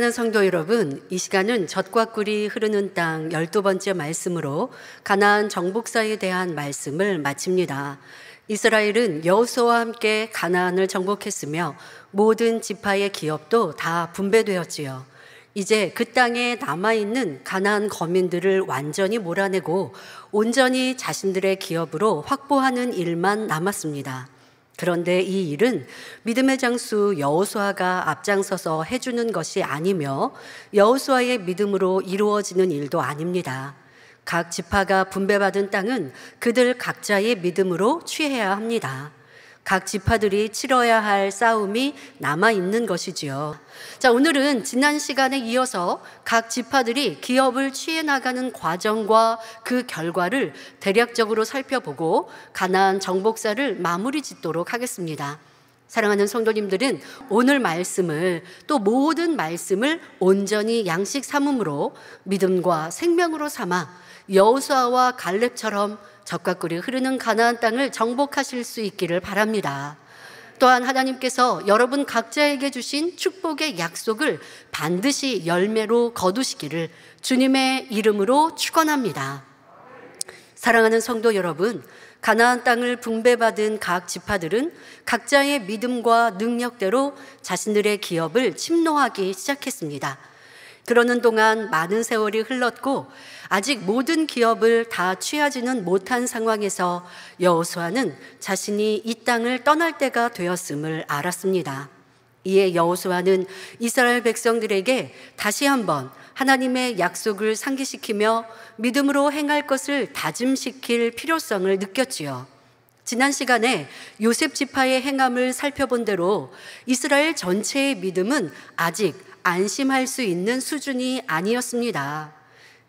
사랑하는 성도 여러분, 이 시간은 젖과 꿀이 흐르는 땅 12번째 말씀으로 가나안 정복사에 대한 말씀을 마칩니다. 이스라엘은 여호수아와 함께 가나안을 정복했으며 모든 지파의 기업도 다 분배되었지요. 이제 그 땅에 남아있는 가나안 거민들을 완전히 몰아내고 온전히 자신들의 기업으로 확보하는 일만 남았습니다. 그런데 이 일은 믿음의 장수 여호수아가 앞장서서 해주는 것이 아니며 여호수아의 믿음으로 이루어지는 일도 아닙니다. 각 지파가 분배받은 땅은 그들 각자의 믿음으로 취해야 합니다. 각 지파들이 치러야 할 싸움이 남아있는 것이지요. 자, 오늘은 지난 시간에 이어서 각 지파들이 기업을 취해 나가는 과정과 그 결과를 대략적으로 살펴보고 가나안 정복사를 마무리 짓도록 하겠습니다. 사랑하는 성도님들은 오늘 말씀을 또 모든 말씀을 온전히 양식 삼음으로 믿음과 생명으로 삼아 여호수아와 갈렙처럼 젖과 꿀이 흐르는 가나안 땅을 정복하실 수 있기를 바랍니다. 또한 하나님께서 여러분 각자에게 주신 축복의 약속을 반드시 열매로 거두시기를 주님의 이름으로 축원합니다. 사랑하는 성도 여러분, 가나안 땅을 분배받은 각 지파들은 각자의 믿음과 능력대로 자신들의 기업을 침노하기 시작했습니다. 그러는 동안 많은 세월이 흘렀고 아직 모든 기업을 다 취하지는 못한 상황에서 여호수아는 자신이 이 땅을 떠날 때가 되었음을 알았습니다. 이에 여호수아는 이스라엘 백성들에게 다시 한번 하나님의 약속을 상기시키며 믿음으로 행할 것을 다짐시킬 필요성을 느꼈지요. 지난 시간에 요셉 지파의 행함을 살펴본 대로 이스라엘 전체의 믿음은 아직 안심할 수 있는 수준이 아니었습니다.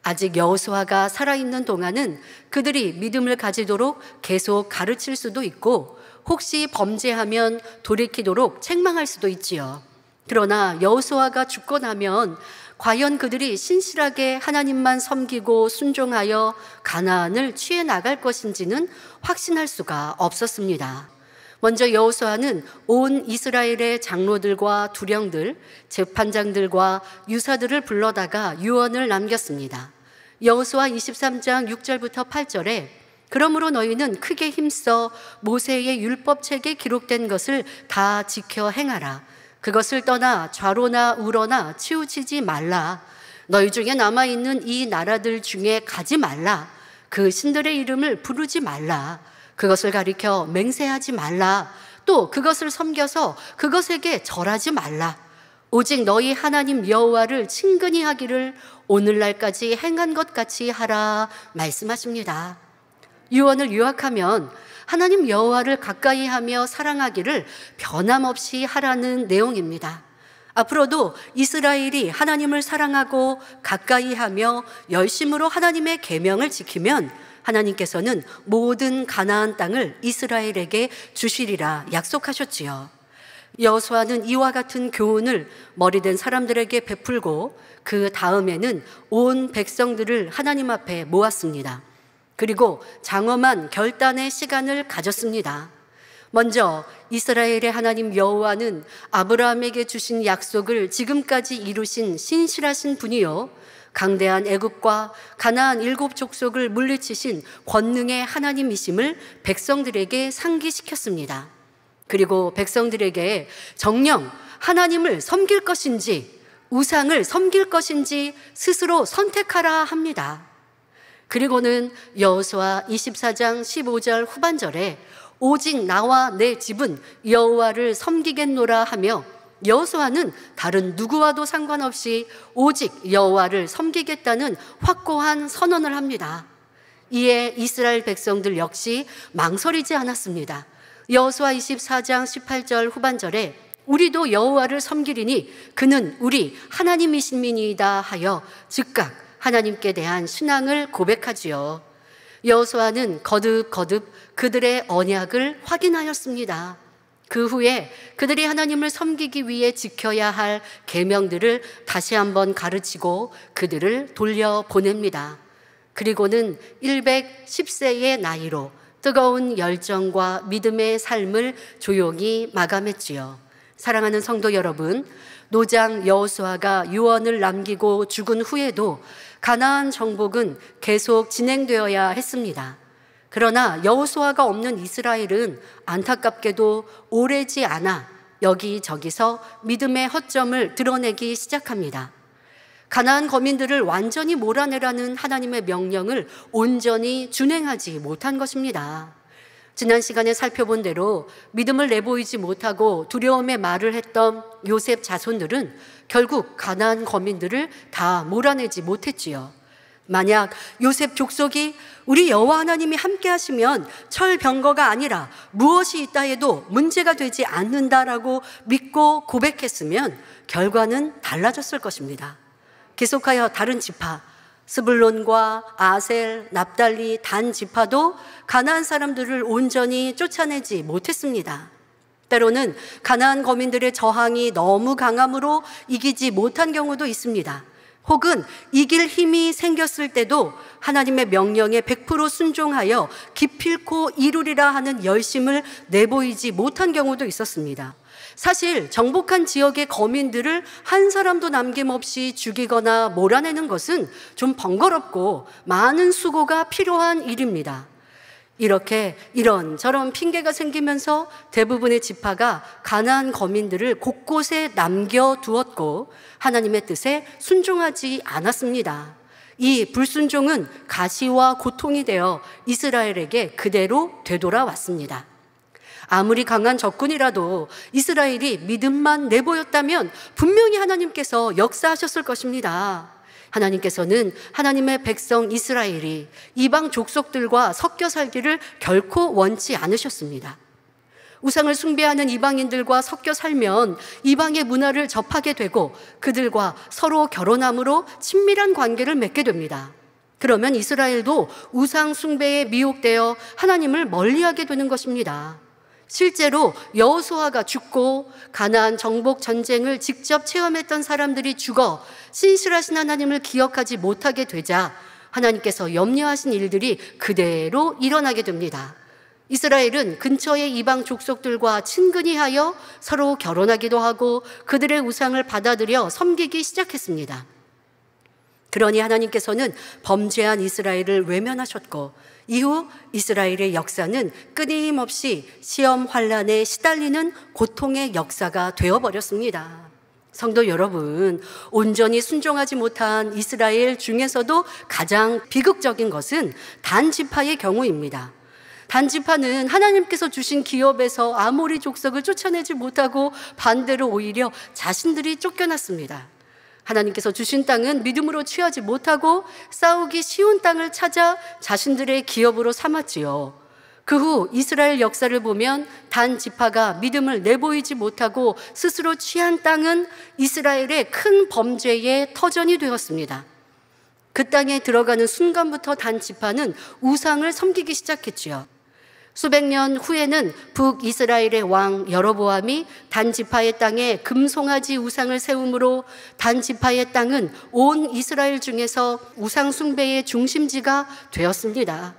아직 여호수아가 살아있는 동안은 그들이 믿음을 가지도록 계속 가르칠 수도 있고 혹시 범죄하면 돌이키도록 책망할 수도 있지요. 그러나 여호수아가 죽고 나면 과연 그들이 신실하게 하나님만 섬기고 순종하여 가나안을 취해 나갈 것인지는 확신할 수가 없었습니다. 먼저 여호수아는 온 이스라엘의 장로들과 두령들, 재판장들과 유사들을 불러다가 유언을 남겼습니다. 여호수아 23장 6절부터 8절에 그러므로 너희는 크게 힘써 모세의 율법책에 기록된 것을 다 지켜 행하라. 그것을 떠나 좌로나 우로나 치우치지 말라. 너희 중에 남아있는 이 나라들 중에 가지 말라. 그 신들의 이름을 부르지 말라. 그것을 가리켜 맹세하지 말라. 또 그것을 섬겨서 그것에게 절하지 말라. 오직 너희 하나님 여호와를 친근히 하기를 오늘날까지 행한 것 같이 하라 말씀하십니다. 유언을 요약하면 하나님 여호와를 가까이 하며 사랑하기를 변함없이 하라는 내용입니다. 앞으로도 이스라엘이 하나님을 사랑하고 가까이 하며 열심으로 하나님의 계명을 지키면 하나님께서는 모든 가나안 땅을 이스라엘에게 주시리라 약속하셨지요. 여호수아는 이와 같은 교훈을 머리된 사람들에게 베풀고 그 다음에는 온 백성들을 하나님 앞에 모았습니다. 그리고 장엄한 결단의 시간을 가졌습니다. 먼저 이스라엘의 하나님 여호와는 아브라함에게 주신 약속을 지금까지 이루신 신실하신 분이요 강대한 애굽과 가나안 7 족속을 물리치신 권능의 하나님이심을 백성들에게 상기시켰습니다. 그리고 백성들에게 정녕 하나님을 섬길 것인지 우상을 섬길 것인지 스스로 선택하라 합니다. 그리고는 여호수아 24장 15절 후반절에 오직 나와 내 집은 여호와를 섬기겠노라 하며 여호수아는 다른 누구와도 상관없이 오직 여호와를 섬기겠다는 확고한 선언을 합니다. 이에 이스라엘 백성들 역시 망설이지 않았습니다. 여호수아 24장 18절 후반절에 우리도 여호와를 섬기리니 그는 우리 하나님이심이니이다 하여 즉각 하나님께 대한 신앙을 고백하지요. 여호수아는 거듭거듭 그들의 언약을 확인하였습니다. 그 후에 그들이 하나님을 섬기기 위해 지켜야 할 계명들을 다시 한번 가르치고 그들을 돌려보냅니다. 그리고는 110세의 나이로 뜨거운 열정과 믿음의 삶을 조용히 마감했지요. 사랑하는 성도 여러분, 노장 여호수아가 유언을 남기고 죽은 후에도 가나안 정복은 계속 진행되어야 했습니다. 그러나 여호수아가 없는 이스라엘은 안타깝게도 오래지 않아 여기저기서 믿음의 허점을 드러내기 시작합니다. 가나안 거민들을 완전히 몰아내라는 하나님의 명령을 온전히 준행하지 못한 것입니다. 지난 시간에 살펴본 대로 믿음을 내보이지 못하고 두려움의 말을 했던 요셉 자손들은 결국 가나안 거민들을 다 몰아내지 못했지요. 만약 요셉 족속이 우리 여호와 하나님이 함께 하시면 철병거가 아니라 무엇이 있다 해도 문제가 되지 않는다라고 믿고 고백했으면 결과는 달라졌을 것입니다. 계속하여 다른 지파 스불론과 아셀, 납달리, 단 지파도 가나안 사람들을 온전히 쫓아내지 못했습니다. 때로는 가나안 거민들의 저항이 너무 강함으로 이기지 못한 경우도 있습니다. 혹은 이길 힘이 생겼을 때도 하나님의 명령에 100% 순종하여 기필코 이루리라 하는 열심을 내보이지 못한 경우도 있었습니다. 사실 정복한 지역의 거민들을 한 사람도 남김없이 죽이거나 몰아내는 것은 좀 번거롭고 많은 수고가 필요한 일입니다. 이렇게 이런저런 핑계가 생기면서 대부분의 지파가 가나안 거민들을 곳곳에 남겨두었고 하나님의 뜻에 순종하지 않았습니다. 이 불순종은 가시와 고통이 되어 이스라엘에게 그대로 되돌아왔습니다. 아무리 강한 적군이라도 이스라엘이 믿음만 내보였다면 분명히 하나님께서 역사하셨을 것입니다. 하나님께서는 하나님의 백성 이스라엘이 이방 족속들과 섞여 살기를 결코 원치 않으셨습니다. 우상을 숭배하는 이방인들과 섞여 살면 이방의 문화를 접하게 되고 그들과 서로 결혼함으로 친밀한 관계를 맺게 됩니다. 그러면 이스라엘도 우상 숭배에 미혹되어 하나님을 멀리하게 되는 것입니다. 실제로 여호수아가 죽고 가나안 정복 전쟁을 직접 체험했던 사람들이 죽어 신실하신 하나님을 기억하지 못하게 되자 하나님께서 염려하신 일들이 그대로 일어나게 됩니다. 이스라엘은 근처의 이방 족속들과 친근히 하여 서로 결혼하기도 하고 그들의 우상을 받아들여 섬기기 시작했습니다. 그러니 하나님께서는 범죄한 이스라엘을 외면하셨고 이후 이스라엘의 역사는 끊임없이 시험 환난에 시달리는 고통의 역사가 되어버렸습니다. 성도 여러분, 온전히 순종하지 못한 이스라엘 중에서도 가장 비극적인 것은 단 지파의 경우입니다. 단 지파는 하나님께서 주신 기업에서 아모리 족속을 쫓아내지 못하고 반대로 오히려 자신들이 쫓겨났습니다. 하나님께서 주신 땅은 믿음으로 취하지 못하고 싸우기 쉬운 땅을 찾아 자신들의 기업으로 삼았지요. 그 후 이스라엘 역사를 보면 단 지파가 믿음을 내보이지 못하고 스스로 취한 땅은 이스라엘의 큰 범죄의 터전이 되었습니다. 그 땅에 들어가는 순간부터 단 지파는 우상을 섬기기 시작했지요. 수백 년 후에는 북이스라엘의 왕 여로보암이 단 지파의 땅에 금송아지 우상을 세우므로 단 지파의 땅은 온 이스라엘 중에서 우상 숭배의 중심지가 되었습니다.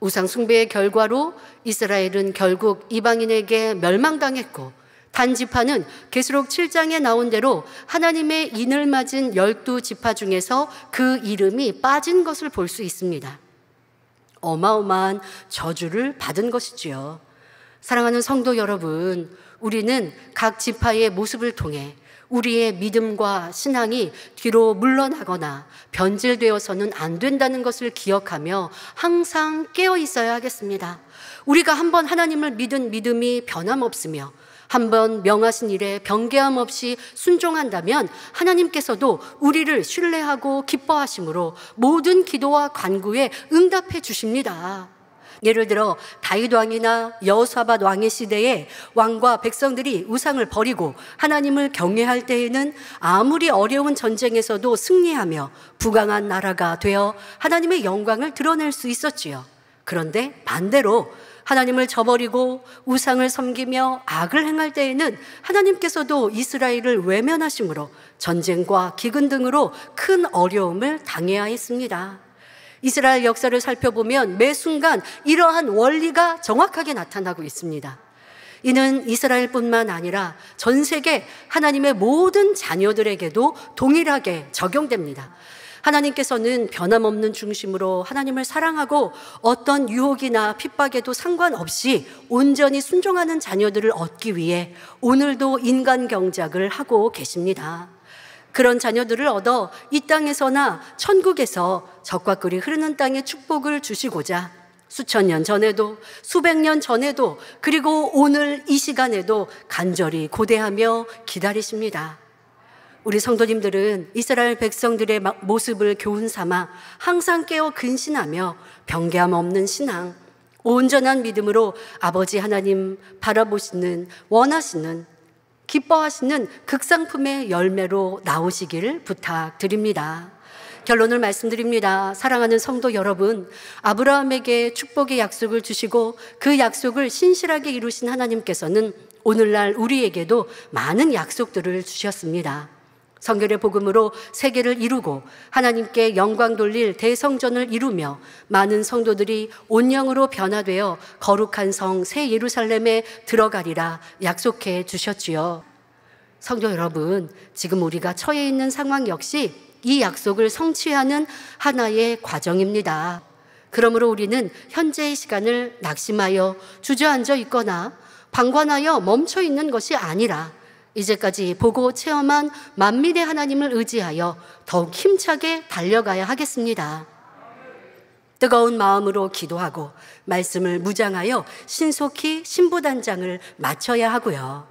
우상 숭배의 결과로 이스라엘은 결국 이방인에게 멸망당했고 단 지파는 계시록 7장에 나온 대로 하나님의 인을 맞은 12지파 중에서 그 이름이 빠진 것을 볼 수 있습니다. 어마어마한 저주를 받은 것이지요. 사랑하는 성도 여러분, 우리는 각 지파의 모습을 통해 우리의 믿음과 신앙이 뒤로 물러나거나 변질되어서는 안 된다는 것을 기억하며 항상 깨어 있어야 하겠습니다. 우리가 한번 하나님을 믿은 믿음이 변함없으며 한번 명하신 일에 변개함 없이 순종한다면 하나님께서도 우리를 신뢰하고 기뻐하심으로 모든 기도와 간구에 응답해 주십니다. 예를 들어 다윗 왕이나 여호사밧 왕의 시대에 왕과 백성들이 우상을 버리고 하나님을 경외할 때에는 아무리 어려운 전쟁에서도 승리하며 부강한 나라가 되어 하나님의 영광을 드러낼 수 있었지요. 그런데 반대로 하나님을 저버리고 우상을 섬기며 악을 행할 때에는 하나님께서도 이스라엘을 외면하심으로 전쟁과 기근 등으로 큰 어려움을 당해야 했습니다. 이스라엘 역사를 살펴보면 매 순간 이러한 원리가 정확하게 나타나고 있습니다. 이는 이스라엘뿐만 아니라 전 세계 하나님의 모든 자녀들에게도 동일하게 적용됩니다. 하나님께서는 변함없는 중심으로 하나님을 사랑하고 어떤 유혹이나 핍박에도 상관없이 온전히 순종하는 자녀들을 얻기 위해 오늘도 인간 경작을 하고 계십니다. 그런 자녀들을 얻어 이 땅에서나 천국에서 젖과 꿀이 흐르는 땅의 축복을 주시고자 수천 년 전에도 수백 년 전에도 그리고 오늘 이 시간에도 간절히 고대하며 기다리십니다. 우리 성도님들은 이스라엘 백성들의 모습을 교훈 삼아 항상 깨어 근신하며 변개함 없는 신앙, 온전한 믿음으로 아버지 하나님 바라보시는, 원하시는, 기뻐하시는 극상품의 열매로 나오시기를 부탁드립니다. 결론을 말씀드립니다. 사랑하는 성도 여러분, 아브라함에게 축복의 약속을 주시고 그 약속을 신실하게 이루신 하나님께서는 오늘날 우리에게도 많은 약속들을 주셨습니다. 성결의 복음으로 세계를 이루고 하나님께 영광 돌릴 대성전을 이루며 많은 성도들이 온영으로 변화되어 거룩한 성 새 예루살렘에 들어가리라 약속해 주셨지요. 성도 여러분, 지금 우리가 처해 있는 상황 역시 이 약속을 성취하는 하나의 과정입니다. 그러므로 우리는 현재의 시간을 낙심하여 주저앉아 있거나 방관하여 멈춰 있는 것이 아니라 이제까지 보고 체험한 만민의 하나님을 의지하여 더욱 힘차게 달려가야 하겠습니다. 뜨거운 마음으로 기도하고 말씀을 무장하여 신속히 신부단장을 마쳐야 하고요.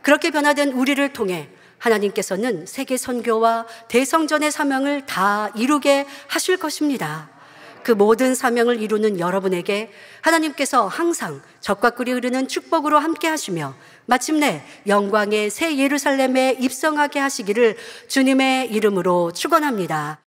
그렇게 변화된 우리를 통해 하나님께서는 세계 선교와 대성전의 사명을 다 이루게 하실 것입니다. 그 모든 사명을 이루는 여러분에게 하나님께서 항상 젖과 꿀이 흐르는 축복으로 함께 하시며 마침내 영광의 새 예루살렘에 입성하게 하시기를 주님의 이름으로 축원합니다.